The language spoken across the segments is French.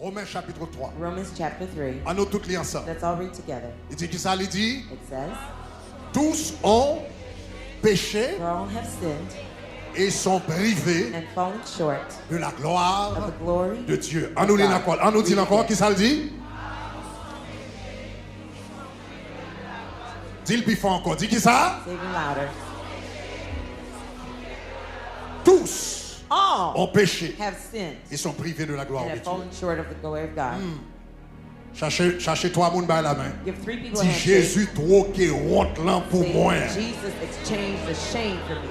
Romains chapitre 3. Romans chapter 3. On nous toutes les ensemble. Let's all read together. Il dit qui ça, il dit? It says, Tous ont péché for all have sinned et sont privés and fallen short de la of gloire the glory de Dieu. of On nous dit God. encore, on nous dit encore qui ça le dit? Dis le plus fort encore. Dis qui ça? Say even louder. Tous All ont péché have sinned et sont privés de la gloire and de have Dieu. fallen short of the glory of God. Cherchez trois moun par la main. Give 3 people a Dis handshake. Jésus trop qui honte là pour Say, moi. Jesus exchanged the shame for me.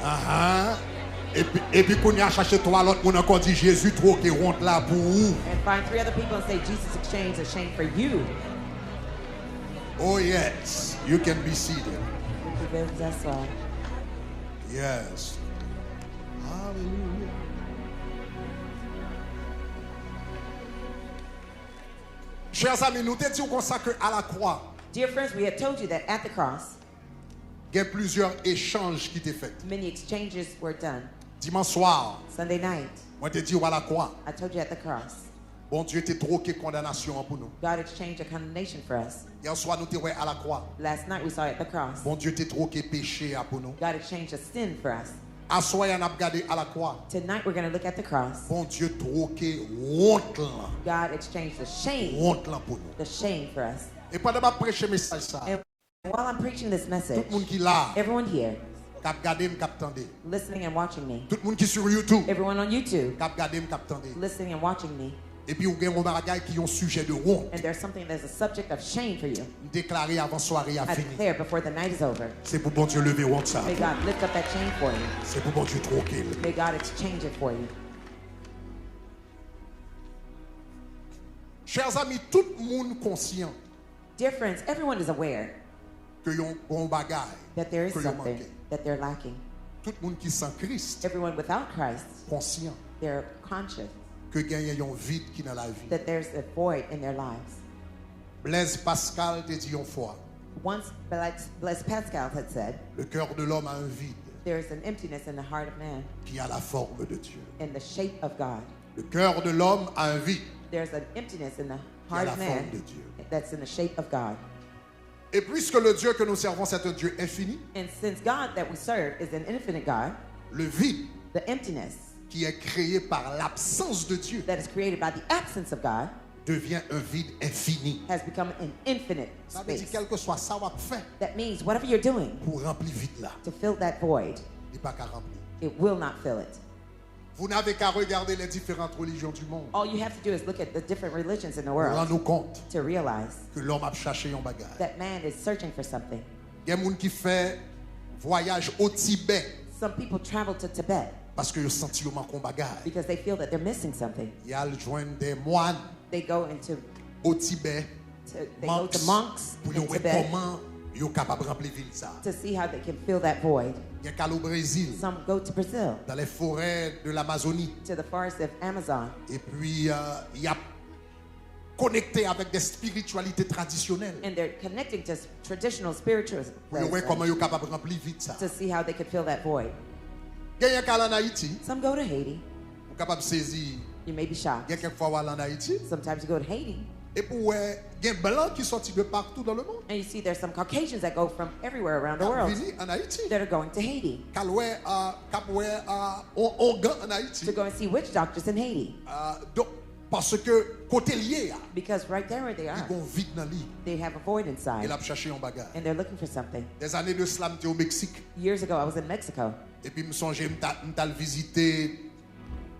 Ah, et puis qu'on y a cherché trois l'autre moun encore dit Jésus trop qui honte là pour vous. And find 3 other people and say, Jesus exchanged the shame for you. Oh yes, you can be seated. That's all. Yes. Hallelujah. Chers amis, nous te disons comme ça que à la croix, Dear friends, we had told you that at the cross, il y a plusieurs échanges qui étaient faits. many exchanges were done. Dimanche soir, Sunday night, moi te dis à la croix, I told you at the cross, bon Dieu t'a troqué condamnation pour nous. God exchanged a condemnation for us. Hier soir, nous te voyons à la croix. Last night we saw it at the cross. Bon Dieu t'a troqué péché pour nous. God exchanged a sin for us. À soir, on a regardé à la croix. Tonight we're going to look at the cross. Bon Dieu troqué honte là. God exchanged the shame, Honte là pour nous. the shame for us. Et pendant que je prêche message ça, And while I'm preaching this message, tout le monde qui là, everyone here, cap regardé, cap tendé. listening and watching me, Tout le monde qui sur YouTube, everyone on YouTube, cap regardé, cap tendé. listening and watching me, Et puis, vous avez un bagage qui est un sujet de honte. and there's something that's a subject of shame for you, Déclaré avant soirée à I fini. declare before the night is over. C'est pour bon Dieu lever honte ça. May God lift up that shame for you. C'est pour bon Dieu troquer. May God exchange it for you. Chers amis, tout le monde conscient Dear friends, everyone is aware que y a un bon bagage that there is que y a something manqué. that they're lacking. Tout le monde qui sans Christ Everyone without Christ, conscient they're conscious que gagne un vide qui dans la vie. that there's a void in their lives. Blaise Pascal te dit une fois, Once Blaise Pascal had said, le cœur de l'homme a un vide there is an emptiness in the heart of man qui a la forme de Dieu. in the shape of God. Le cœur de l'homme a un vide There's an emptiness in the qui a heart la of forme man de Dieu. that's in the shape of God. Et puisque le Dieu que nous servons c'est un Dieu infini, And since God that we serve is an infinite God, le vide the emptiness qui est créé par l'absence de Dieu that is created by the absence of God devient un vide infini. has become an infinite Ça veut dire space. quel que soit ça va faire That means whatever you're doing pour remplir vide là, to fill that void, il n'est pas qu'à remplir. it will not fill it. Vous n'avez qu'à regarder les différentes religions du monde All you have to do is look at the different religions in the pour world rendre compte to realize que l'homme a cherché un bagage. that man is searching for something. Il y a des gens qui font voyage au Tibet Some people travel to Tibet parce qu'ils ont senti qu'ils manquent un bagage. because they feel that they're missing something. Il y a joindre des moines They go into au Tibet, they go to monks pour in voir Tibet comment ils sont capables de remplir ville ça. to see how they can fill that void. Il y a qu'à au Brésil, Some go to Brazil, dans les forêts de l'Amazonie. to the forest of Amazon, Et puis, il y a connecté avec des spiritualités traditionnelles. and they're connecting to traditional spiritual Pour voir comment ils sont capables de remplir vite ça. to see how they can fill that void. Il y a qu'à en Haïti, Some go to Haiti. pour capable de saisir. You may be Il y a shocked. quelquefois où aller en Haïti. Sometimes you go to Haiti, Et pour il y a des blancs qui sortent de partout dans le monde. and you see there's some Caucasians that go from everywhere around the Ils world viennent en Haïti. that are going to Haiti Caloué, Ogan en to Haïti. go and see witch doctors in Haiti. Donc, parce que côté lié, Because right there where they ils are, ont vide dans l'île. they have a void Et inside, là, chercher un bagage. and they're looking for something. Des années de slam, j'étais au Mexique. Years ago, I was in Mexico, Et puis, je me songeais, je visiter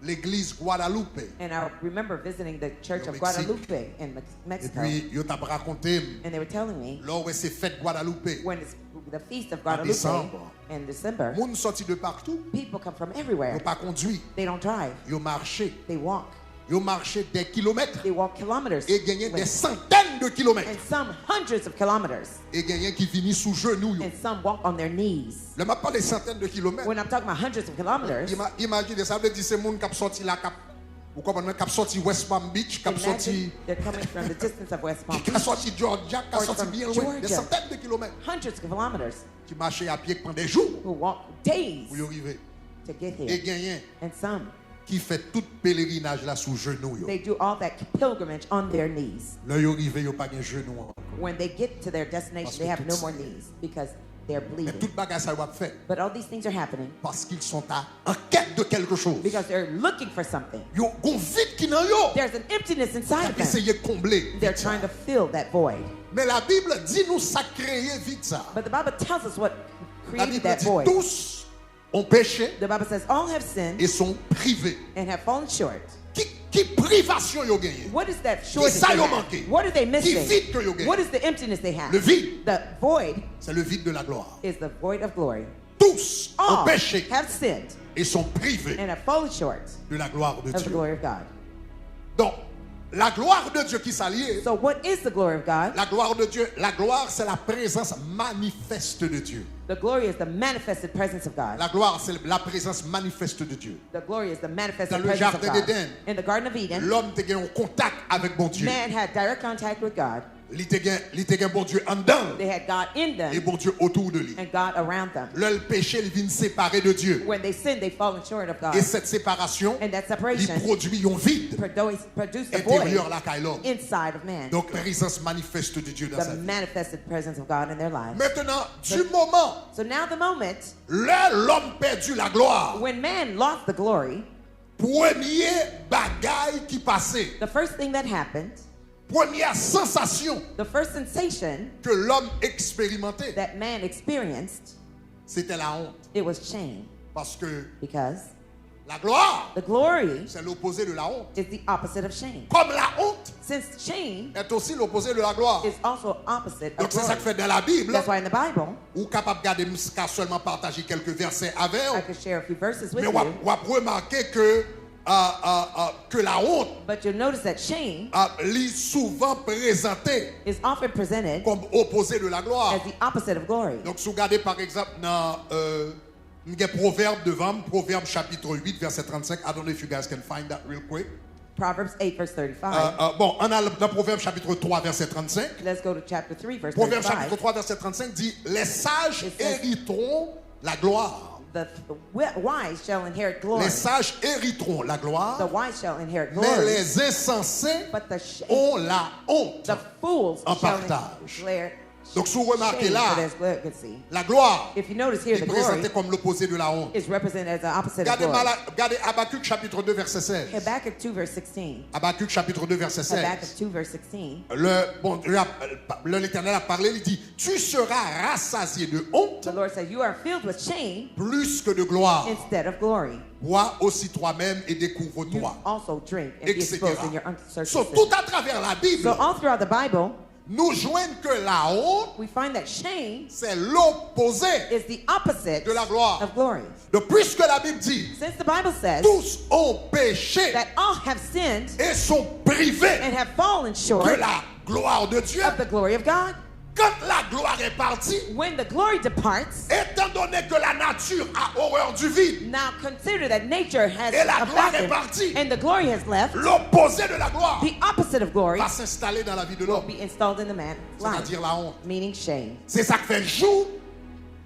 l'église Guadalupe. and I remember visiting the church Au of Mexique. Guadalupe in Et Mexico, puis, ils t'ont raconté, and they were telling me lors où c'est fête Guadalupe, when it's the feast of En Guadalupe décembre. in December, les gens sortis de partout. people come from Ils everywhere. n'ont pas conduit. They don't drive, Ils ont marché. they walk. Ils ont marché des kilomètres. They walk kilometers Et gagné des with- centaines de kilomètres. and some hundreds of kilometers, Et gagné qui finit sous genoux. and some walk on their knees. Le m'a pas des centaines de kilomètres. When I'm talking about hundreds of kilometers, Imaginez, ça veut dire c'est monde qui a sorti là, vous comprenez, qui a sorti West Palm Beach, qui a imagine sorti, they're coming from the distance of West Palm qui a Beach, sorti Georgia, qui a Or sorti from bien loin, des Georgia. centaines de kilomètres, hundreds of kilometers, qui marchaient à pied pendant des jours who walk days pour y arriver. to get Et here, gagné and some qui fait tout pèlerinage là sous genou yo. They do all that pilgrimage on their knees. Là yo arrivé yo pas gen genou encore. When they get to their destination, they have no more knees because they're Mais bleeding. toute bagage ça yo a fait But all these things are happening parce qu'ils sont en quête de quelque chose. because they're looking for something. Yo gon vide qui nan yo. There's an emptiness inside of them. Essayer de combler. They're trying to fill that void. Mais la Bible dit nous ça créer vite ça. But the Bible tells us what La created Bible that dit void. tous ont péché The Bible says all have sinned et sont privés. and have fallen short. Qui privation yo gagné? What is that shortage ça they yo have? manqué? What are they Qui missing? vide que yo gagné? What is the emptiness they have? Le vide, The void c'est le vide de la gloire. is the void of glory. Tous ont All péché have sinned et sont privés and have fallen short de la gloire de of the Dieu. glory of God. Donc, la gloire de Dieu qui s'allie, So what is the glory of God? la gloire de Dieu, la gloire c'est la présence manifeste de Dieu. The glory is the manifested presence of God. La gloire c'est la présence manifeste de Dieu. The glory is the manifested Dans le presence of jardin God. d'Éden, In the Garden of Eden, L'homme te gagne en contact avec bon Dieu. man had direct contact with God. Il te gagne bon Dieu en dedans They had God in et them bon Dieu autour de lui. and God around them. Le péché, il vient séparer de Dieu. When they sin, they've fallen short of God. Et cette séparation, And that il separation produit un vide produced a void intérieur la caille l'homme. inside of man. Donc, présence manifeste de Dieu dans sa The vie. manifested presence of God in their lives. Maintenant, du moment So now the moment l'homme perdu la gloire, when man lost the glory, premier bagaille qui passait, the first thing that happened, première sensation the first sensation que l'homme expérimentait, that man experienced, c'était la honte. it was shame. Parce que Because la gloire, the glory c'est l'opposé de la honte. is the opposite of shame. Comme la honte Since shame est aussi l'opposé de la gloire. is also opposite of Donc c'est ça glory. que fait dans la Bible, That's why in the Bible, ou capable de garder qu'à seulement partager quelques versets avec I vous, could share a few verses with mais you, on va remarquer que la honte but you'll notice that shame est souvent présentée is often presented comme opposé de la gloire. as the opposite of glory. Donc si vous regardez par exemple dans Proverbe devant, Proverbe chapitre 8 verset 35, I don't know if you guys can find that real quick. Proverbs 8 verse 35. Bon, on a dans Proverbe chapitre 3 verset 35. Let's go to chapter 3 verse Proverbe chapitre 35. 3 verset 35 dit les sages It says- hériteront la gloire. The wise shall inherit glory. Les sages hériteront la The gloire, wise shall inherit mais glory. les insensés But ont la honte. the fools en shall partage. declare Donc si vous remarquez shame là, for their gluttony. la gloire If you notice here, est the glory présentée comme l'opposé de la honte. is represented as the opposite of glory. Regardez Habakkuk chapitre 2 verset 16. Habakkuk 2 verse 16. Habakkuk chapitre 2 verset 16. Habakkuk 2 verse 16. L'Éternel a parlé, il dit, tu seras rassasié de honte The Lord said, you are filled with shame plus que de gloire. instead of glory. Bois aussi toi-même et You découvre-toi, also drink and be etc. exposed in your So, uncircumcision. tout à travers la Bible, So all throughout the Bible, nous joignent que la honte, we find that shame c'est l'opposé is the opposite de la gloire. of glory. Donc, puisque la Bible dit, Since the Bible says tous ont péché that all have sinned et sont privés and have fallen short de la gloire de Dieu, of the glory of God, quand la gloire est partie, when the glory departs, étant donné que la nature a horreur du vide, now consider that nature has Et la gloire est abandoned partie. and the glory has left, l'opposé de la gloire the opposite of glory va s'installer dans la vie de will l'homme, be installed in the man's life, c'est-à-dire la honte. meaning shame. C'est ça que fait le jour,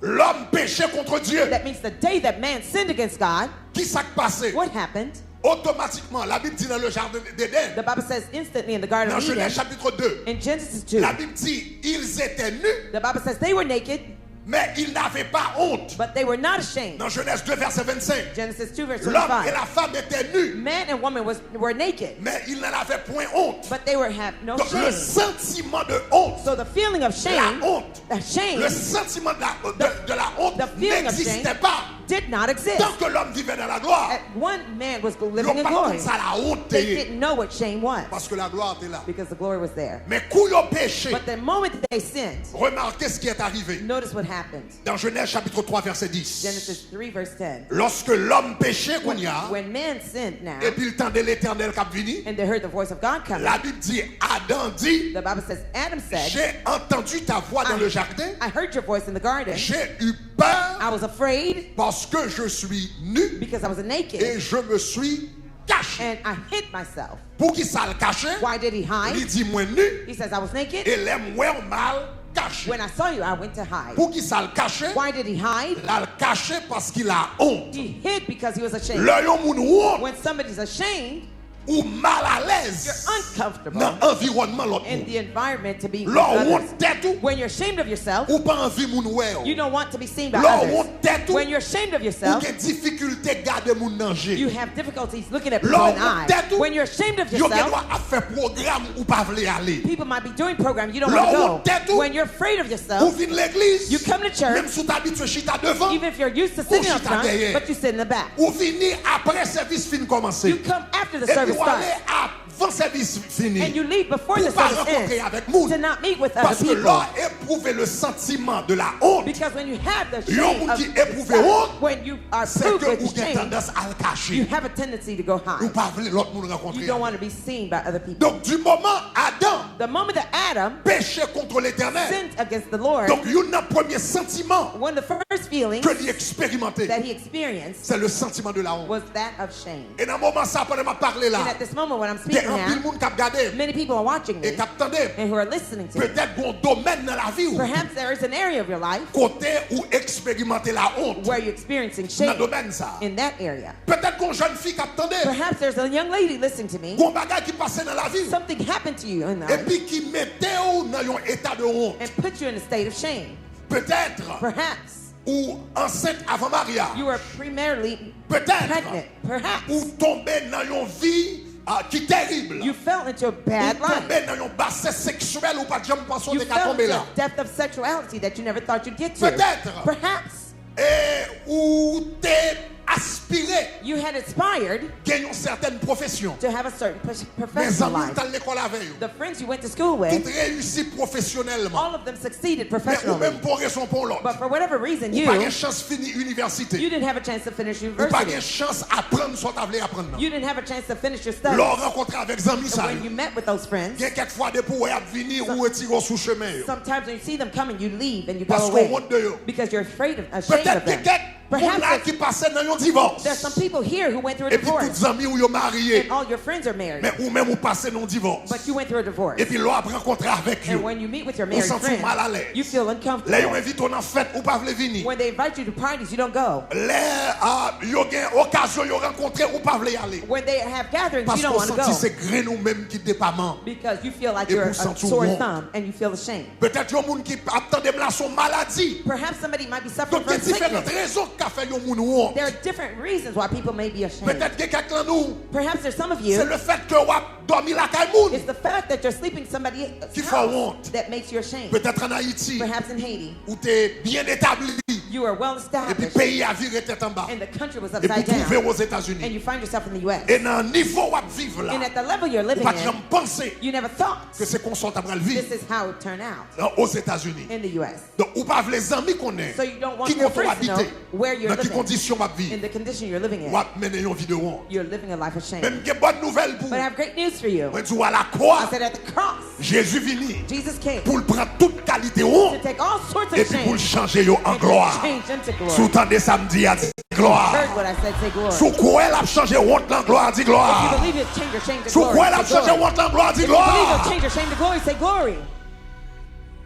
l'homme péchait contre Dieu. That means the day that man sinned against God, Qui s'est passé? what happened? Automatiquement, la Bible dit dans le jardin d'Éden, The Bible says instantly in the Garden dans of Eden, Genèse chapitre 2, in Genesis 2, la Bible dit ils étaient nus, the Bible says they were naked, mais ils n'avaient pas honte. but they were not ashamed. Dans Genèse 2, verset 25, Genesis 2 verse l'homme et 25. la femme étaient nus, Man and woman were naked, mais ils n'en avaient point honte. but they have no Donc le shame. sentiment de honte, So the feeling of la shame, honte, the shame le sentiment de la honte the feeling of n'existait shame pas. did not exist. Tant que l'homme vivait dans la gloire, One man was ils living n'ont in pas glory. comme ça la honte. They didn't know what shame was Parce que la gloire était là. because the glory was there. Mais quand ils ont péché, But the moment that they sinned, remarquez ce qui est arrivé. notice what happened. Dans Genèse chapitre 3 verset 10. Genesis 3 verse 10. Lorsque l'homme péchait, qu'on y a, When man sinned now, et puis le temps de l'éternel qui a venu, and they heard the voice of God coming, la Bible dit, Adam dit, the Bible says, Adam said, j'ai entendu ta voix dans le jardin, I heard your voice in the garden. j'ai eu peur I was afraid parce que je suis nu because I was naked et je me suis caché. and I hid myself. Pour qui ça le cachait? Why did he Il hide? dit, moi nu, He says, I was naked et l'aime ouais mal, caché. When I saw you, I went to hide. Pour qui ça le caché? Why did he hide? Là, le caché parce qu'il a honte. He hid because he was ashamed. Là, yon moun honte When somebody's ashamed, ou mal à you're l'aise uncomfortable dans l'environnement l'autre in monde. the environment to be with Là, others. honte tête ou When you're ashamed of yourself, pas envie moun ouais. you don't want to be seen by Là, others. honte tête ou When you're ashamed of ou yourself, gen difficulté garder moun danger. you have difficulties looking at people Là, in the honte eye. tête ou When you're ashamed of yo gen yourself, doit faire programme ou pas vle aller. people might be doing programs you don't Là, want honte to tête go. ou When you're afraid of ou yourself, vin l'église. you come to Même church, si tu habitué chita devant even if you're used to sitting up front, but you sit in the back. ou vini après service fin commencer. You come after the Et puis service ou aller starts, avant service fini. and you leave before the Pour pas service rencontrer ends avec moun. to not meet with other Parce que people. là, éprouver le sentiment de la honte, Because when you have the Yon shame moun of ki éprouve yourself, honte, when you are c'est proved que with ou gen shame, tendance à le you cacher. have a tendency to go Ou hide. pas vle l'autre moun You rencontrer. don't want to be seen by other people. Donc du moment Adam The moment that Adam péché contre l'Éternel, sinned against the Lord, donc yon nan premier sentiment one of the first feelings que lui expérimenté, that he experienced c'est le sentiment de la honte. was that of shame. Et dans le moment ça, pendant m'a parlé là, And at this moment when I'm il y speaking a un pile now, moun k'ap gade many people are watching et me k'ap tande. and who are listening to me. Peut-être bon domaine dans la vie ou Perhaps there is an area of your life côté où expérimenter la honte where you're experiencing dans shame domaine ça. in that area. Peut-être qu'on jeune fille k'ap tande, Perhaps there's a young lady listening to me. gon bagay qui passe dans la vie Something happened to you in et life puis qui mettait ou dans un état de honte. and put you in a state of shame. Peut-être Perhaps ou enceinte avant mariage. you were primarily Peut-être pregnant. Perhaps ou tombé dans une vie qui terrible. you fell into a Ou bad life. tombé dans un bassin sexuel ou pas jamais pensé You de fell tomber into là. a depth of sexuality that you never thought you'd get to. Peut-être. Perhaps Et ou t'es aspiré you had aspired gagner une certaine profession. to have a certain Mes professional amis life. dans l'école avec eux. The friends you went to school Tout with, réussi professionnellement. all of them succeeded Mais ou professionally. même pour raison pour l'autre. But for whatever reason, Ou pas you de chance finir université. didn't have a chance to finish Ou pas de university. chance apprendre ce que tu voulais apprendre. You didn't have a chance to finish your studies. L'on rencontre avec amis And ça. when you met with those friends, Il y a quelquefois des pour venir ou retirer sous chemin. sometimes when you see them coming, you leave and you go Parce qu'on away honte de eux. because you're afraid of, ashamed Peut-être of qu'il y a them. quelques Perhaps là qui passaient dans un divorce. there's some people here who went through a Et puis divorce toutes les amis où ils sont mariés. and all your friends are married, Mais ou même ou passé dans un divorce. but you went through a divorce. Et puis l'on a rencontré avec eux. And when you meet with your On married s'en fout mal à friends, l'aise. you feel Là, ils uncomfortable. invitent on en fête ou pas voulez venir. When they invite you to parties, you don't go. Là, ils ont occasion de rencontrer ou pas voulez aller. When they have gatherings, Parce you don't qu'on want to sentit go c'est grain nous même qui dépament. because you feel like Et you're pour a sentir sore honte. thumb and you feel ashamed. Peut-être yon moun qui attendait là son maladie. Perhaps somebody might be suffering Donc il y a from différentes sickness. raisons qui fait yon moun honte. There are different reasons why people may be ashamed. Peut-être que quelqu'un nous, Perhaps there's some of c'est you, le fait que vous dormi la caille moun it's the fact that you're sleeping somebody qui fait else honte. that makes you ashamed. Peut-être en Haïti Perhaps in Haiti, où tu es bien établi you are well et puis established pays a viré tête en bas. and the country was Et puis upside trouver down aux and États-Unis. you find yourself in the U.S. Et dans le niveau où vous vivez là, And at the level you're vous living pas jamais in, penser you never thought que c'est qu'on soit à vivre this is how it turned out aux États-Unis. in the U.S. Donc, ou pas les amis qu'on est, So you don't want qui your comptent friends to know habiter, where you're dans quelles living, conditions vous in vivre, the condition you're living ou in. mener une vie de honte. You're living a life of shame. Même que bonne nouvelle pour But I have great news for you. moi, dis à la I croix, said at the cross, Jésus venu Jesus came pour prendre toute qualité to honte take all sorts et of puis pour le shame changer yo en and gloire. change into glory. Sous-tendez samedi à dire gloire. Heard what I said, say glory. Sous quoi elle a changé honte en gloire, dit If you gloire. believe it, change your shame to Sous glory. quoi elle a Say changé glory. honte en gloire, dit If you believe gloire. it, change your shame to glory. Say glory.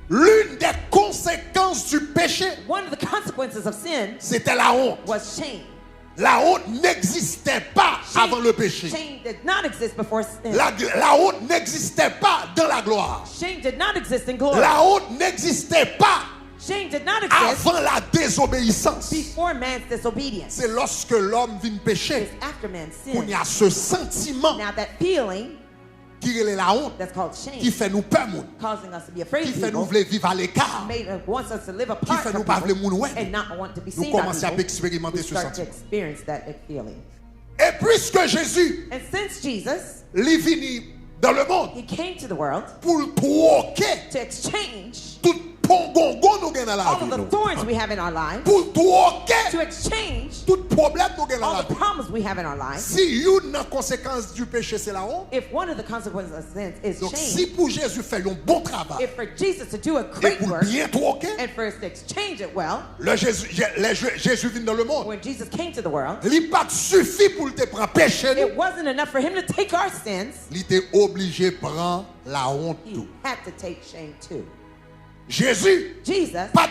L'une des conséquences du péché, One of the consequences of sin c'était la honte. was shame. La honte n'existait pas avant le péché. Shame did not exist before sin. La honte n'existait pas dans la gloire. Shame did not exist in glory. La honte n'existait pas Shame did not exist avant la désobéissance. before man's disobedience. C'est lorsque l'homme vient pécher It's after man's qu'on sin. y a ce sentiment Now that feeling qui est la honte, that's called qui shame, fait nous peur, moun, causing us to be afraid qui of fait nous people, vouloir vivre à l'écart, wants us to live qui apart fait from nous pas vouloir people moun ouais. and not want to be Nous seen by commençons à people. expérimenter We ce start to sentiment. experience that feeling. Et puisque Jésus And since Jesus, est venu dans le monde he came to the world pour troquer to exchange tout pongongon nous gagnons dans la all vie, of the nous. thorns we have in our lives, Pour to troquer exchange tout problème nous gagnons dans all la the vie. problems we have in our lives. Si une conséquence du péché c'est la honte, If one of the consequences of sin is donc si shame, pour Jésus fait un bon travail if for Jesus to do a et great pour work bien troquer, and for us to exchange it well, Jésus vient dans le monde. when Jesus came to the world, Il pas suffit pour te prendre péché, it wasn't enough for him to take our sins. il était obligé de prendre la honte He tout. had to take shame too. Jésus, Jesus pas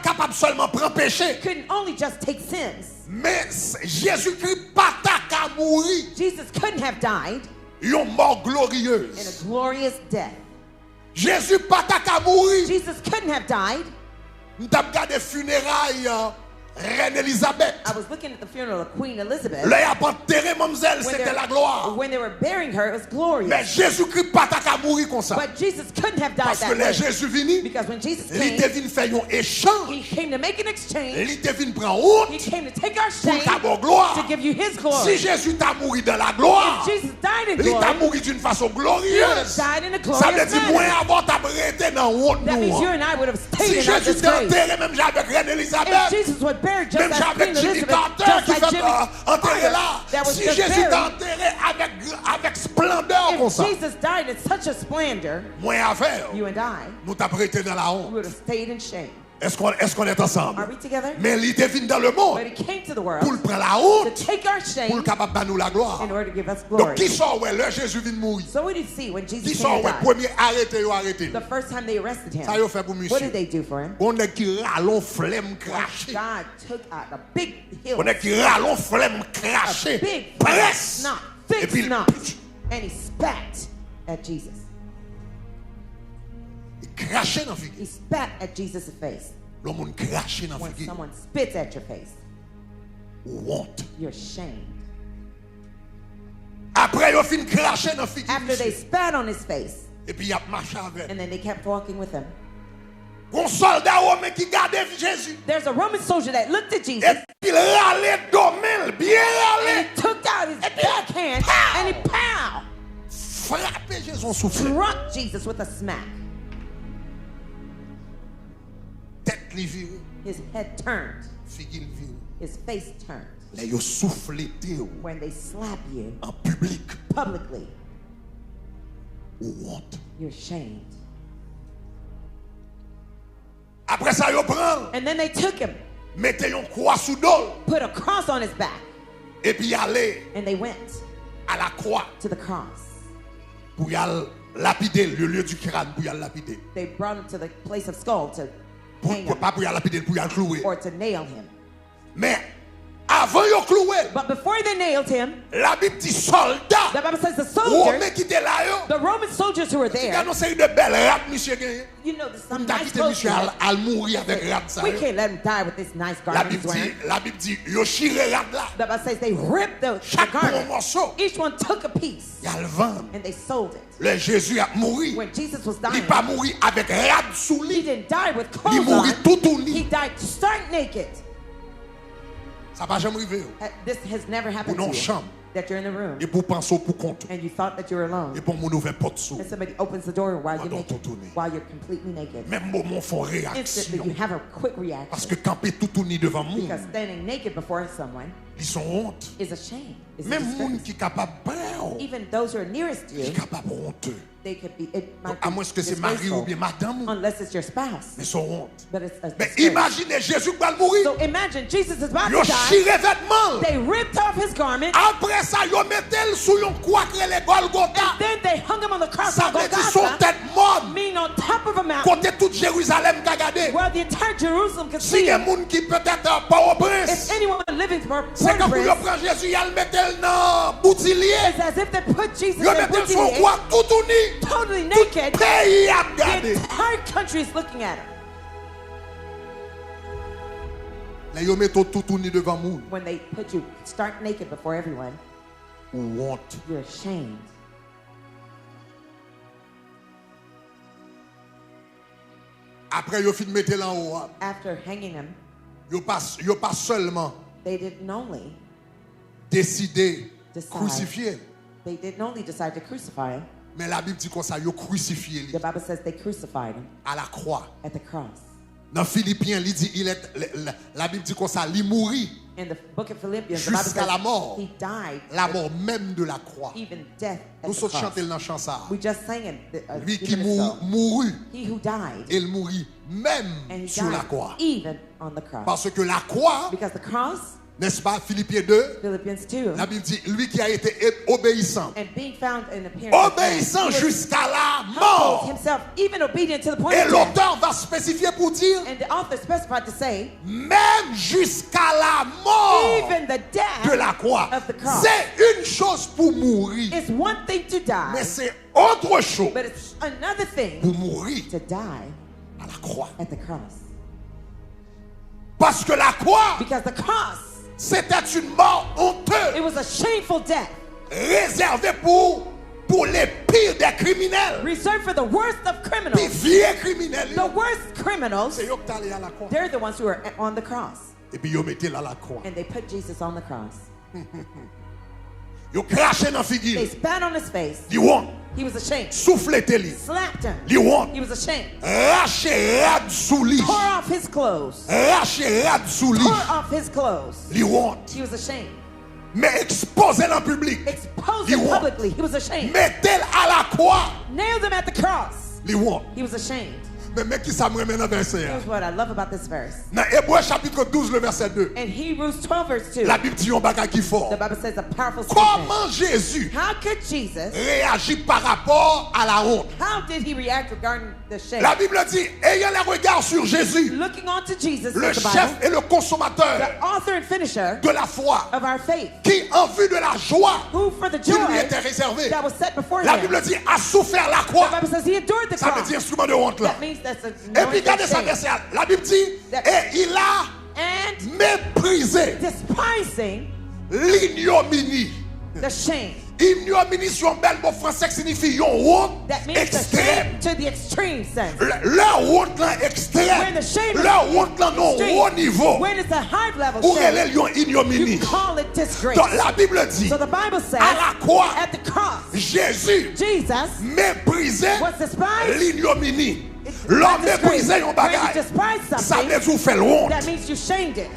capable seulement prendre péché. couldn't only just take sins. Mais Jésus-Christ pas qu'à mourir. Jesus couldn't have died Une mort in glorieuse. a glorious death. Jésus pas qu'à mourir. Jesus couldn't have died. Nous avons regardé funérailles Reine Elisabeth. I was looking at the funeral of Queen Elizabeth. Là, il a enterré mademoiselle, When c'était la gloire. when they were burying her, it was glorious. Mais Jésus-Christ pas qu'à mourir comme ça. But Jesus couldn't have died Parce que that les way. Jésus vini, Because when Jesus il came, était venu faire un échange. he came to make an exchange. Il était venu prendre honte He came to take our pour shame ta bonne gloire. to give you his Si glory. Jésus t'a mouru dans la gloire, If Jesus died in il t'a glory, mouru d'une façon he would have glorieuse. died in a Ça veut glorious dire moins manner. avant t'as été dans honte That means nous. you and I would have stayed Si in our Jésus t'a disgrace. enterré même avec Reine If Elisabeth, Jesus was buried just même as avec Queen Jimmy Elizabeth, Carter just qui like fait Jimmy enterré là. that was Si just Jésus t'a buried. enterré avec splendeur comme If ça, Jesus died in such a splendor, moins à faire, you and I nous t'a prêté dans la we honte. would have stayed in shame. Est-ce qu'on est ensemble? Are we together? Mais il était venu dans le monde But he came to the pour world prendre la to honte, take our pour shame le capable de nous la gloire. in order to give us Donc glory. qui sort ouais, là Jésus vient de mourir. So what did you see when Qui Jesus sort came ouais, to die? premier arrêté. The first time they arrested him, Ça y a fait pour what monsieur. did they do for him? On est qui râlons flemme craché. God took out a big hill, On est qui râlons flemme a craché. big Presse. snot, Et big puis snot, and he spat at Jesus. il crachait dans la figure. He spat at Jesus' face. L'homme crachait dans la When figure. someone spits at your face, Honte. you're shamed. Après, il a fini cracher dans la figure. After they spat on his face, Et puis il a marché avec. and then they kept walking with him. Un soldat romain qui gardait Jésus. There's a Roman soldier that looked at Jesus, Et puis il râlait domel, bien râlé. and he took out his backhand, and he pow, Frappé Jésus en souffle. struck Jesus with a smack. Tête li virée, His head turned, figure li virée. his face turned. Là, il a soufflé Théo When they slap you en public. publicly, Honte. you're shamed. Après ça, il prend, And then they took him, mettez une croix sous dos. put a cross on his back, Et puis il allait and they went à la croix to the cross. pour y aller lapider le lieu du crâne, pour y aller lapider. They brought him to the place of skull to hang him Pas pour y aller lapider, pour y aller clouer. or to nail him. Mais avant de clouer, But before they nailed him, la Bible dit soldat. the Bible says the Romain soldiers, qui était là, yo. the Roman soldiers who were Il y a there, une série de belles rap, monsieur gagné. you know, there's some T'as nice quitté clothes. monsieur al mourir avec rap ça. We yo. can't let him die with this nice La garment he's Bible wearing. dit, yo chiré rap là. The Bible says they ripped the Chaque bon garment. morceau, Each one took a piece il y a le vent. and they sold it. Le Jésus a mouru. When Jesus was Il dying, pas mouru avec rap sous he lui. didn't die with Il clothes mouru on. tout ou He ni. died stark naked. Ça va jamais arriver. This has never happened Ou non to you. chambre. That you're in the room Et pour penser pour compte. and you thought that you were alone. Et pour mon ouvert porte sous. And somebody opens the door while you're Pendant naked, tout tourner. while you're completely naked. Même moment font Instantly, réaction. you have a quick Parce reaction que camper tout ou ni devant moi, because standing naked before someone ils sont honte. is a shame. Is a Même monde disgrace. qui est capable de Even those who are nearest to qui est you, capable honteux. they could be. It might À be moins que c'est mari ou disgraceful, bien madame, unless it's your spouse. mais sont honte. But it's a Mais disgrace. imaginez Jésus qui va mourir. So imagine Jesus is about Ils ont to die. chiré vêtements. They ripped off his garment. Après ça, ils mettaient le sous une croix que les Golgotha. Then they hung him on the cross Ça of veut dire son Golgotha, tête morte. meaning on top of a mountain Côté toute Jérusalem qu'a gardé. where the entire Jerusalem could Si see il y a him. des gens qui peut-être pas au If prince, anyone living for c'est quand vous Port-au-Prince, prenez Jésus, il le mettez dans boutillier. it's as if they put Jesus Ils in mettez son Boutillier, croix tout uni. totally naked. Pays a The gardé. entire country is looking at him. Là, ils mettent tout uni devant nous. When they put you stark naked before everyone, Honte. you're ashamed. Après, ils fin mettre là en haut. After hanging him, Ils pas seulement they didn't only décidé de Decide. crucifier. decide to crucify him. Mais la Bible dit comme ça, ils ont crucifié lui The Bible says they crucified him à la croix. at the cross. Dans Philippiens, il dit, la Bible dit comme ça, il mourit In the book of Philippians, the Bible jusqu'à la says mort. he died, La mort même de la croix. even death at Nous the sommes cross. chantés dans le chant ça. We just sang it. Lui qui Even so. mourut, He who died, il mourit même and he sur la died croix. even on the cross. Parce que la croix, Because the cross N'est-ce pas? Philippiens 2. Philippians 2. La Bible dit, lui qui a été obéissant. And being found in appearance Obéissant of man, jusqu'à la he mort. humbled himself, even obedient to the point Et of death. l'auteur va spécifier pour dire, And the author specified to say, même jusqu'à la mort even the death de la croix. of the cross. C'est une chose pour mourir, It's one thing to mais die, c'est autre chose but it's another thing pour mourir to die à la croix. at the cross. Parce que la croix, Because the cross, c'était une mort it honteuse, was a shameful death, réservée pour les pires des criminels. reserved for the worst of Les criminals. vieux criminels, The worst criminals, c'est eux qui sont allés à la croix. they're the ones who are on the cross. Et puis ils mettaient là la croix. And they put Jesus on the cross. Ils crachaient dans la They figure. spat on his face. Ils ont He was ashamed. soufflé tes lits. Slapped him. Ils ont He was ashamed. raché rad sous lit. Tore off his clothes. Raché rad sous lit. Tore off his clothes. Ils ont He was ashamed. mais exposé en public. Exposed You him won't. publicly. He was ashamed. Mettez à la croix. Nailed him at the cross. Ils ont He was ashamed. mais qui ça me remet dans le verset? Here's what I love about this verse. Dans Hébreux chapitre 12, le verset 2. In Hebrews 12, verse 2, La Bible dit un bagage qui fort. the Bible says a powerful statement. Comment Jésus How could Jesus, réagit par rapport à la honte? how did he react regarding the shame? La Bible dit, ayant les regards sur Jésus, Looking on to Jesus, le says the chef Bible, et le consommateur the author and finisher de la foi, of our faith, qui en vue de la joie who for the qui lui joy était réservée, that was set before la him, Bible dit, a souffert la the croix. Bible says he endured the Ça veut cross. dire instrument de honte là. That means that's a Et puis regardez ça, shame. verset. La Bible dit, et il a And méprisé despising l'ignominie. the shame. Ignominie sur un bel mot français qui signifie une honte That means the extrême. shame to the extreme sense. Leur honte là When extrême. the shame Leur is honte là non extreme, haut niveau. when it's a high level Pour shame, elle une ignominie. you call it disgrace. Donc la Bible dit, So the Bible says, à la croix, at the cross, Jésus Jesus méprisait was despised. l'ignominie. It's L'homme not disgrace. méprisait un When you bagage. despise Ça something, veut dire faire honte. that means you shamed it.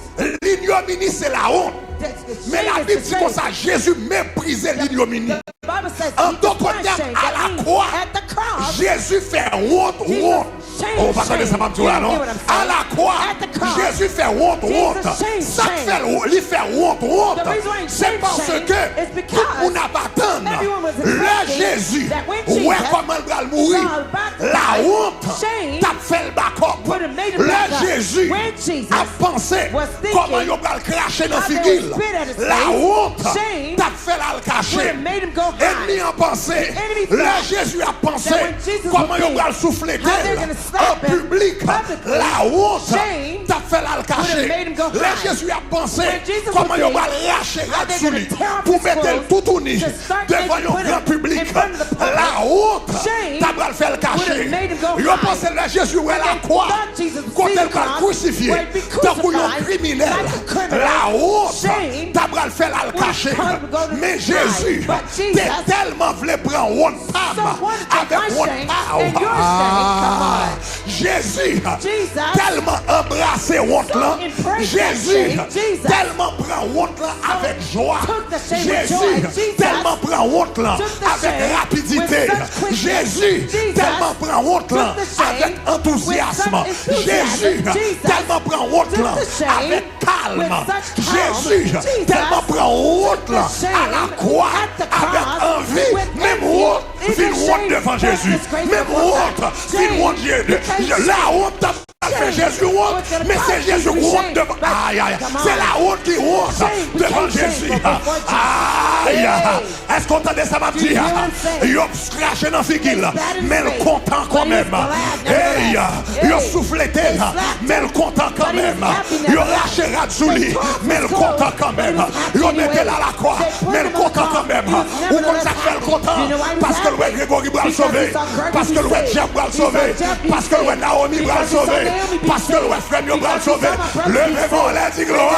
L'ignominie c'est la honte. The Mais la shame Bible is dit comme disgrace. ça, Jésus méprisait l'ignominie. The Bible says En he d'autres despised termes, shame. à That la means croix, at the cross, Jésus fait honte, Jesus honte. changed On va shame. connaître ça pas tout là, You non? hear what I'm À saying? la croix, At the cross, Jésus fait honte, Jesus honte. changed Ça shame. fait, il fait honte, honte. The reason why he C'est changed parce shame que is because tout le monde n'a pas attendu. everyone was Le expecting Jésus, that when ouais, Jesus comment il va mourir? was about to La die, honte, shame t'as fait le backup. would have made him Le back up. Jésus When Jesus a pensé was thinking comment il va le cracher dans la how they figure. would spit at his La face, honte, shame t'as fait la le would cacher. have made him go Ennemi high. a pensé, enemy le thought Jésus a pensé that when Jesus comment would il think va le souffler how they're d'elle gonna slap en him public. publicly, La honte, shame t'as fait la le cacher. made him go Le high. Jésus a pensé When Jesus comment would il va think le lâcher how they're là-dessus gonna tear off pour his mettre le clothes tout uni to start devant making- un put grand him public. in front of the public. La honte, Shame t'as pas le faire le cacher. have made him go Il a high. pensé le Jésus où elle a they quoi thought Jesus would quand see elle the va cross, crucifier where he'd be tant qu'on est un crucified criminel. like a criminal. La honte, Shame t'as pas le faire le would cacher. come to go to Mais the Jésus, side. But Jesus t'es tellement voulu prendre honte so femme wanted to take avec my honte shame power. and your shame. Come on. Jésus, Jesus tellement embrassé honte là. so embraced Jésus, that shame. Jesus tellement prend honte là avec joie. took the shame with joy. Jésus, Jesus tellement prend honte là took the avec shame rapidité. with such quickness. Jésus, Jesus tellement prend honte là took the shame avec enthousiasme. with such enthusiasm. Jésus, Jesus tellement prend honte took là the shame avec calme. with such calm. Jésus, Jesus tellement prend honte took là the shame à la croix at the avec cross envie. with Même envy. honte, Even ville honte shame devant was Jésus. disgraceful Même before honte, that. ville Shame honte Dieu. became La shame. honte t'a fait Jésus honte, was gonna mais c'est cause Jésus you to be honte shamed. devant. But Aïe, aïe, come on. c'est la honte qui honte Shame devant became Jésus. shameful before Jesus. Aïe, Hey. est-ce qu'on entendait ça, ma Do you petite? hear what I'm saying? Il a craché dans la figure, It's bad in mais le faith, content quand but he's même. glad Hey, nevertheless. il a Hey. soufflé They tel, slapped mais him, le content quand but he was même. happy Il a nevertheless. lâché Radzouli, They tore off mais his le clothes, content quand but he même. was happy Il a anyway. mis à la croix, They put mais him le on the content cross. quand même. He was Ou comme nevertheless ça fait le happy. content, You know why he was parce que le happy? Grégory va le Because sauver, he saw Gregory parce que le saved. Jeff va le He saw sauver, Jeff be parce que le saved. Naomi va le Because he saw sauver, Naomi be parce que le saved. frère va le Because he saw sauver. my brother Le be Révon saved. l'a dit Say gloire.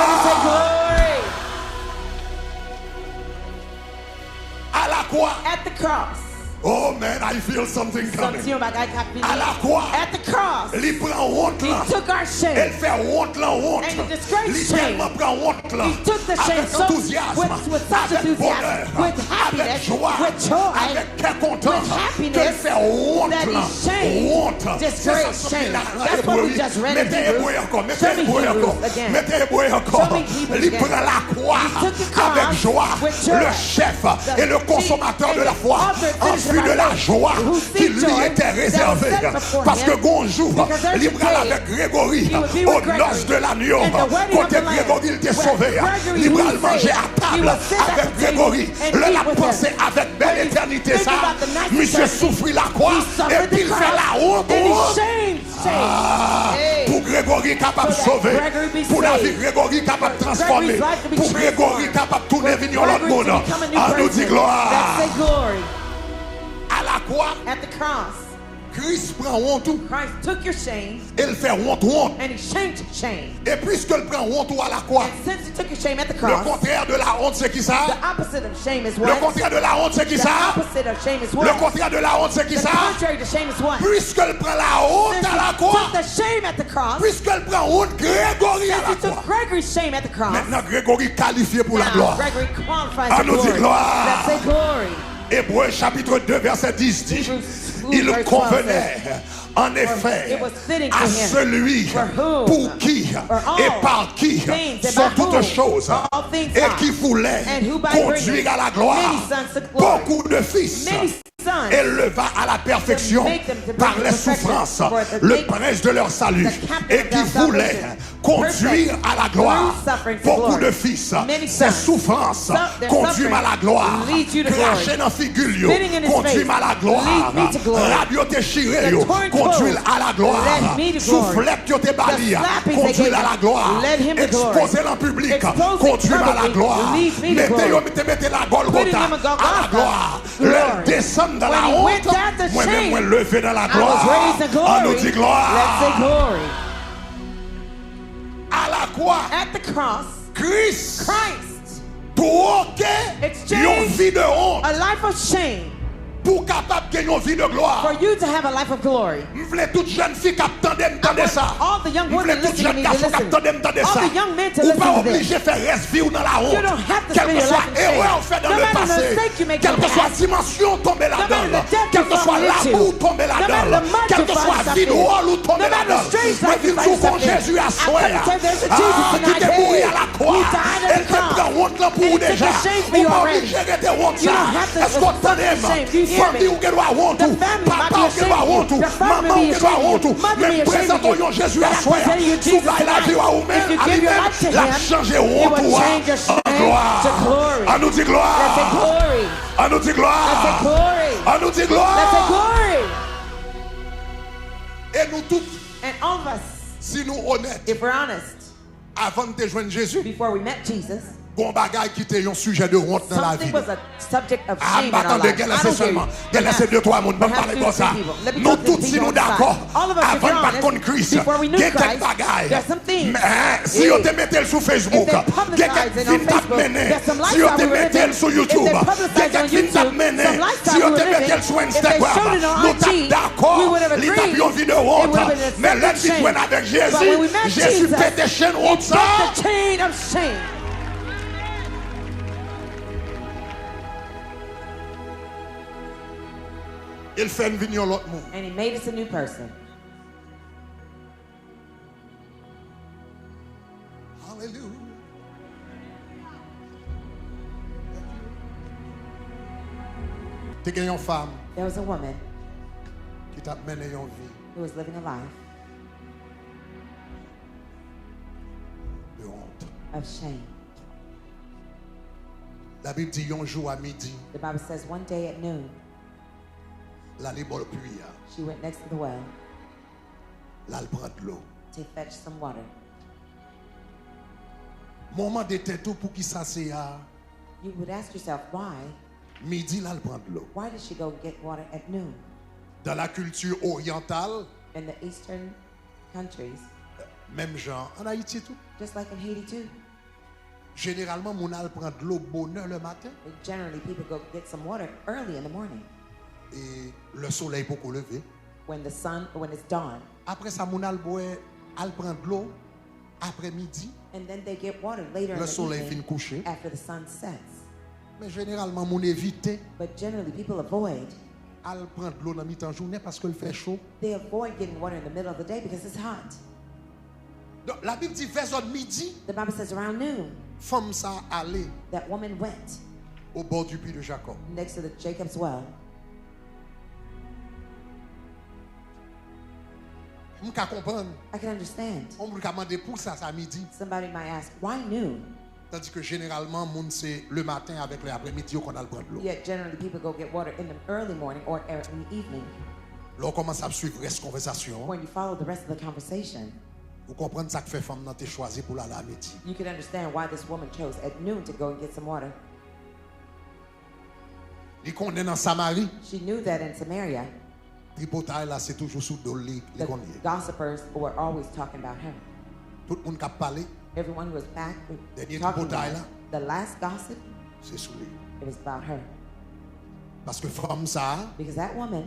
glory. À la croix, At the cross, Oh man, I feel something coming. À la croix, At the cross, il prend honte là. he took our shame. Elle fait honte là, honte. And he disgraced Il shame. tellement prend honte là. He took the shame Avec so, enthousiasme, with such avec bonheur, enthusiasm, with avec happiness, joie, with joy, avec cœur content, with happiness, qu'elle fait honte that là. he shamed, Honte. disgraced, shame. That's what we just read in Mettez Hebrews. Hébreu encore, Show mettez me Hébreu Hebrews encore, again. mettez Hébreu encore. Show me Hebrews Il again. prend la croix He took the cross avec joie. with joy. Le chef et le consommateur chief de la and foi the author and en finisher vue of de our la faith, joie who qui seek lui joy était that was réservée. set before Parce que him. bonjour, Because there's a libre day avec Grégory he would be aux with Gregory noces de l'agneau. at the wedding of Côté the Lamb, Grégory, il était where sauvé. Gregory Libre was à manger saved. à He table was sit at avec the table Grégory. and Le eat la with pensée him. avec belle When he éternité think ça. about the nice Monsieur eternity, souffrit la croix he et suffered puis the il fait la honte. cross, and he shamed. Ah, Hey. pour Grégory capable de So that sauver, Gregory be pour la vie saved. Grégory capable de For transformer, Gregory's life to be pour Grégory transformed. capable de tourner For vignon l'autre Gregory to monde. become a new Ah, nous dit person. gloire. Let's say glory. À la croix, At the cross, Christ prend honte Christ took your shame et il fait honte. and he shamed your shame. Et puisqu'il prend honte à la croix, And since he took your shame at the le cross, contraire de la honte c'est qui ça? the opposite of shame is Le what? contraire de la honte c'est qui The ça? opposite of shame is Le what? contraire de la honte c'est qui The ça? contrary to shame is what? Puisqu'il prend la honte Since à la he croix, took the shame at the cross, puisqu'il prend honte Grégory à since la he took croix. Gregory's shame at the cross, Maintenant Grégory qualifié pour la now gloire. Gregory qualifies Ah, for nous dit glory. gloire. Let's say glory. Hébreux chapitre 2 verset 10 dit, Hebrews 2, il verse 12 convenait en effet it was fitting à for him, celui for whom, pour qui for all et par qui things, and sont by toutes whom choses all things et are, qui voulait and who by conduire bringing à la gloire many sons to glory, beaucoup de fils many sons, éleva à la perfection to make them to bring par to les perfection, souffrances for the le make prince de leur salut the captain et of qui their voulait salvation, conduire perfect à la gloire through suffering to beaucoup glory. de fils. Many Ces sons. souffrances Their conduisent à la gloire. leads you to Cracher glory. dans figure, Spitting in his conduisent face à la gloire. leads me to glory. Radio déchiré, The torn conduisent clothes à la gloire. led me to glory. Soufflette que t'es bali, The slappings they conduisent gave à la me gloire. led him to glory. Exposé en public, Exposing conduisent à la publicly gloire. leads me to Mettez glory. mettez la Putting Golgotha him a Golgotha, à la gloire. glory. Le descendre dans When la he went honte. down to Moi-même, shame, moi levé dans la I was gloire. raised in On nous glory. dit gloire. Let's say glory. À la croix, At the cross, Christ Christ provoquait exchanged une vie de honte a life of shame pour capable de gagner une vie de gloire. for you to have a life of glory. Je voulais toute jeune fille qui attendait ça. All the young Je voulais women toute listening jeune need to garçon qui listen. attendait All ça. the young men to Ou listen pas to this. obligé de faire reste vivre dans la honte. You don't have to Quelle spend que your soit life in shame. erreur fait dans No le matter the passé. mistake you make Quelle in que the soit past. dimension tombée matter là-dedans. the depth Quel you que soit fall into. l'amour tombé No matter là-dedans. the mud Quel you que find soit yourself vie in. drôle ou tombé No matter the là-dedans. strange Mais life you il find faut yourself qu'on in. Jésus a I soin. come to tell you there's a Jesus Ah, tonight. qui t'est mouru à la croix. He died at Elle the te cross. prend honte là And pour he déjà. took the shame for Ou you pas already. obligé de te honte You ça. don't have to Est-ce qu'on t'en suffer aime? shame. Do you hear Famille me? ou qu'elle doit honte. The family might Papa be ou qu'elle doit ashamed of honte. you. The family Maman may ou be qu'elle doit ashamed of honte. you. Mother may Mais be ashamed of présentons you. Jésus But à I'm soi. presenting you Jesus Souvent, il a dit à tonight. vous-même, If you à give your lui-même, life to la him, changer he honte will change your en shame gloire. to glory. On nous dit Let's say gloire. glory. On nous dit gloire. Let's say glory. On nous dit Let's say gloire. glory. Et nous tous, And all of us, si nous honnêtes, if we're honest, avant de te joindre Jésus, before we met Jesus, bon bagage qui était un sujet de honte dans la vie. something was a subject of Ah, shame in our attendez, lives. qu'elle I laisse don't hear seulement. you. Qu'elle laisse deux, trois monde. Pas Perhaps parler two, comme ça. three people. Let me Nous talk to tous, the si people nous on the side. d'accord, All of us, if avant you're de pas honest, connaître Christ, before we knew il y a quelques Christ, bagailles. there's some things. Si on te mettait sur Facebook, If they il y a publicize quelques it on films tap Facebook, mené. there's some Si on lifestyle te we were mettait living. sur If YouTube, they il y a publicize quelques on films tap YouTube, mené. some lifestyle Si on we te were mettait living. sur If they showed Instagram, it on nous IG, tapons d'accord, we would have les agreed. tapions vidéo It honte. would have been Mais accepted là, si shame. tu es avec But when we Jésus, met Jésus Jesus, pète des chaînes honte ça. broke the chain of shame. Il fait une vigne l'autre monde. And he made us a new person. Hallelujah. Tu as une femme There was a woman qui t'a mené une vie who was living a life de honte. of shame. La Bible dit un jour à midi, The Bible says one day at noon, la libre le puits, she went next to the well là elle prend de l'eau. to fetch some water. Moment de tête tout pour qui ça c'est à You would ask yourself, midi là elle prend de l'eau. why did she go get water at noon? Dans la culture orientale, In the eastern countries, même genre en Haïti tout. just like in Haiti too, Généralement mon elle prend de l'eau bonheur le matin. generally people go get some water early in the morning. et le soleil beaucoup levé. when it's dawn. Après ça, mon al prend de l'eau après midi. And then they get water later Le in soleil the fin evening coucher. after the sun sets. Mais généralement, mon évite But generally, people avoid. al prendre de l'eau dans mi-temps journée parce qu'il fait chaud. They avoid getting water in the middle of the day because it's hot. Donc, la Bible dit vers midi, The Bible says around noon, femme ça allait that woman went au bord du puits de Jacob. next to the Jacob's well. Je peux comprendre. I can understand. On peut demander pour ça à midi. Somebody might ask, why noon? Tandis que généralement, monde c'est le matin avec l'après-midi qu'on a le prendre de l'eau. Yet generally people go get water in the early morning or in the evening. Là, on commence à suivre cette conversation. When you follow the rest of the conversation, Vous comprenez ça que fait femme n'a été choisi pour aller à midi. you can understand why this woman chose at noon to go and get some water. Il connaît dans Samarie. She knew that in Samaria, Tripotaille là, c'est toujours sous le lit. the gossipers were always talking about her. Tout le monde qui a parlé, Everyone who was back Dernier talking tripotaille, about her. The last gossip, c'est sous lui. it was about her. Parce que femme ça, Because that woman,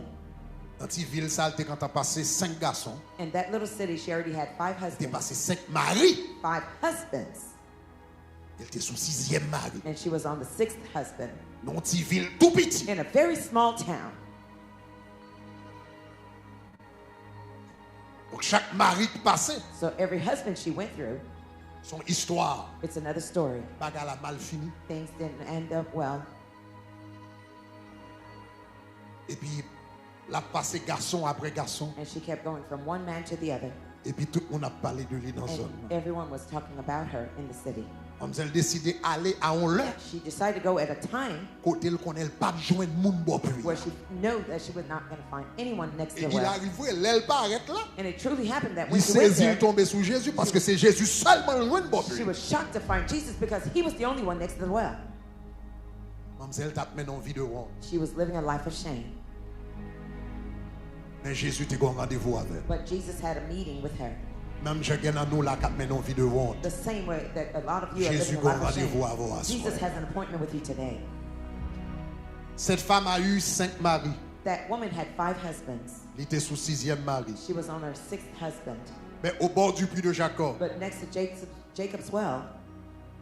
dans cette ville, ça, elle quand a passé 5 garçons, in that little city, she already had 5 elle a husbands. passé 5 maris. 5 husbands. Elle était sous 6e mari. And she was on the 6th husband Dans une ville tout petit. in a very small town. Donc chaque mari qui passait, So every husband she went through, son histoire, it's another story. bagarre a mal fini. Things didn't end up well. Et puis, la passé garçon après garçon. And she kept going from one man to the other. Et puis tout le monde a parlé de lui dans la And zone. everyone was talking about her in the city. Comme elle décidé d'aller à on l'heure, She decided to go at a time côté le connaît pas joindre monde bon pluie. where she knew that she was not going to find anyone next Et to il her. arrive, elle pas arrête là. And it truly happened that Il when she went saisit, il there, tombe sous Jésus parce que c'est Jésus seulement le joindre bon she pluie. was shocked to find Jesus because he was the only one next to the well. Mademoiselle t'a mené en vie de honte. She was living a life of shame. Mais Jésus t'a un rendez-vous avec. But Jesus had a meeting with her. Même je gagne à nous là qui mené en vie de honte. The same way that a lot of you are Jésus living a a un life of rendez-vous shame. à vous à Jesus soir. has an appointment with you today. Cette femme a eu 5 maris. That woman had 5 husbands. Elle était sous 6e mari. She was on her 6th husband. Mais au bord du puits de Jacob, But next to Jacob's well,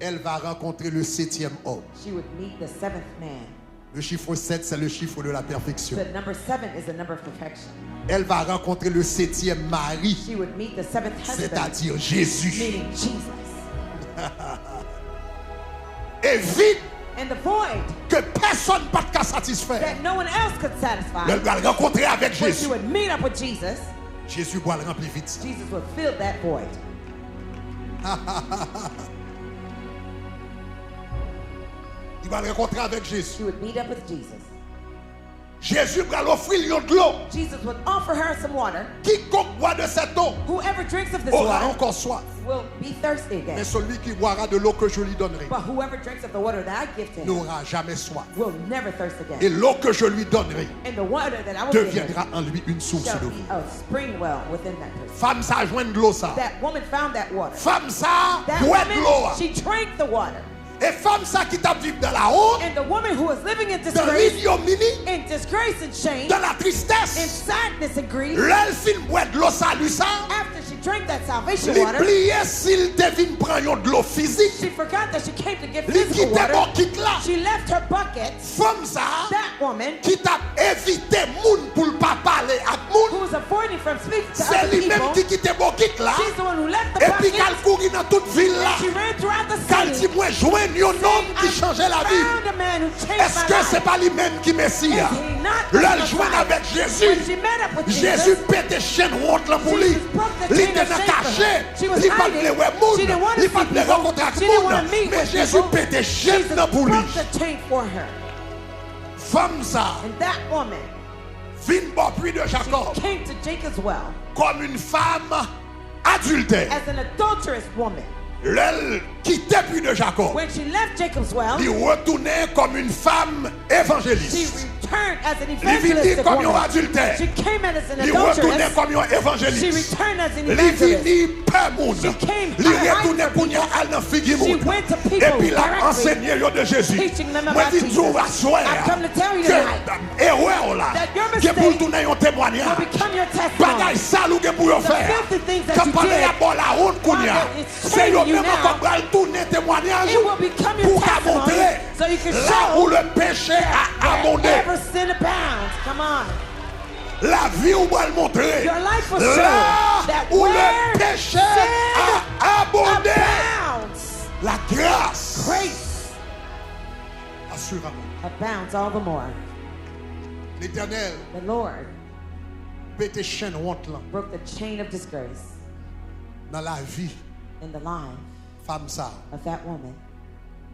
elle va rencontrer le 7e homme. she would meet the 7th man. Le chiffre 7, c'est le chiffre de la perfection. The number 7 is the number of perfection. Elle va rencontrer le 7e mari, She would meet the 7th husband, c'est-à-dire Jésus. meaning Jesus. Et vite And the void que personne ne peut satisfaire. that no one else could satisfy. Elle va le rencontrer avec When she Jésus. would meet up with Jesus, Jésus va le remplir vite. Ça. Jesus would fill that void. Il va le rencontrer avec Jésus. She would meet up with Jesus. Jésus va l'offrir de l'eau. Jesus would offer her some water. Quiconque boit de cette eau Whoever drinks of this aura water encore soif. will be thirsty Mais again. celui qui boira de l'eau que je lui donnerai But whoever drinks of the water that I give to him n'aura jamais soif. will never thirst Et again. l'eau que je lui donnerai And the water that I will give him deviendra en lui une source shall de be vie. a spring well within that person. Femme ça joint de l'eau ça. That woman found that water. Femme ça That boit de l'eau. woman, she drank the water. Et femme ça qui t'a vivre dans la honte, And the woman who was living in dans disgrace, l'ignominie, in disgrace and shame, dans la in tristesse, sadness and grief, l'elfine boit de l'eau salut ça. after she drank that salvation water, L'oublier s'il devine prendre de l'eau physique, she forgot that she came to give il physical quitte water. mon quitte là. She left her bucket. Femme ça That woman, qui t'a évité moun pour ne pas parler à who moun, was avoiding from speaking to c'est other lui-même people, qui quitte mon quitte là. she's the one who left the Et puis qu'elle bucket. courit dans toute ville là. She ran throughout the Quand il city. dit moi joindre un homme qui changeait la vie. Found a man who changed Est-ce my que life. c'est pas lui-même qui Messie? Is he not Le the joint Messiah? avec When Jésus. she met up with Jésus Jesus, pète chaîne honte là pour lui. Jesus broke the Il chain était of dans shame caché. for her. She was Il pas hiding. voulait voir She didn't want monde. to Il pas see voulait people. rencontrer avec She didn't want monde. to meet Mais with Jésus people. pète chaîne Jesus là pour lui. broke the chain for her. Femme ça, And that woman, vine bon puits de she Jacob came to Jacob's well comme une femme adultère. as an adulterous woman. Elle quitté puis de Jacob, when she left Jacob's well, il retournait comme une femme she évangéliste. returned as an Il venait evangelistic comme un woman. adultère. She came as an Il retournait adulteress. comme un She évangéliste. returned as an Il evangelist. venait pas moun. She came Il to retournait hide pour y aller dans figi She moun. went to people Et puis il a directly, enseigné yo de Jésus. teaching them Moi about dis Jesus. tout à soir I've come to tell you que tonight erreur là, that your que pour mistake tourner un témoignage. will become your testimony. Bagay sale ou que pour yo The faire. filthy things that Quand you parler did, à bon la honte qu'on y a. while it's C'est yo shaming you même now, quand va tourner témoignage it will become your pour testimony, montrer so you can là où show le péché a abondé. wherever sin abounds. Come on. La vie où va le montrer. Your life will show Là that où where le péché a abondé. abounds, La grâce grace assurément. abounds all the more. L'Éternel The Lord pété chaîne honte là broke the chain of disgrace dans la vie in the life femme ça of that woman,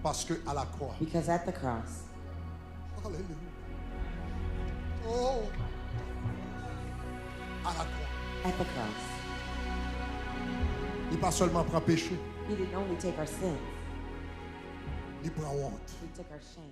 parce que à la croix. because at the cross, Alléluia. Oh. À la croix. at the cross, Il pas seulement prend péché, He didn't only take our sins, il prend honte. He took our shame.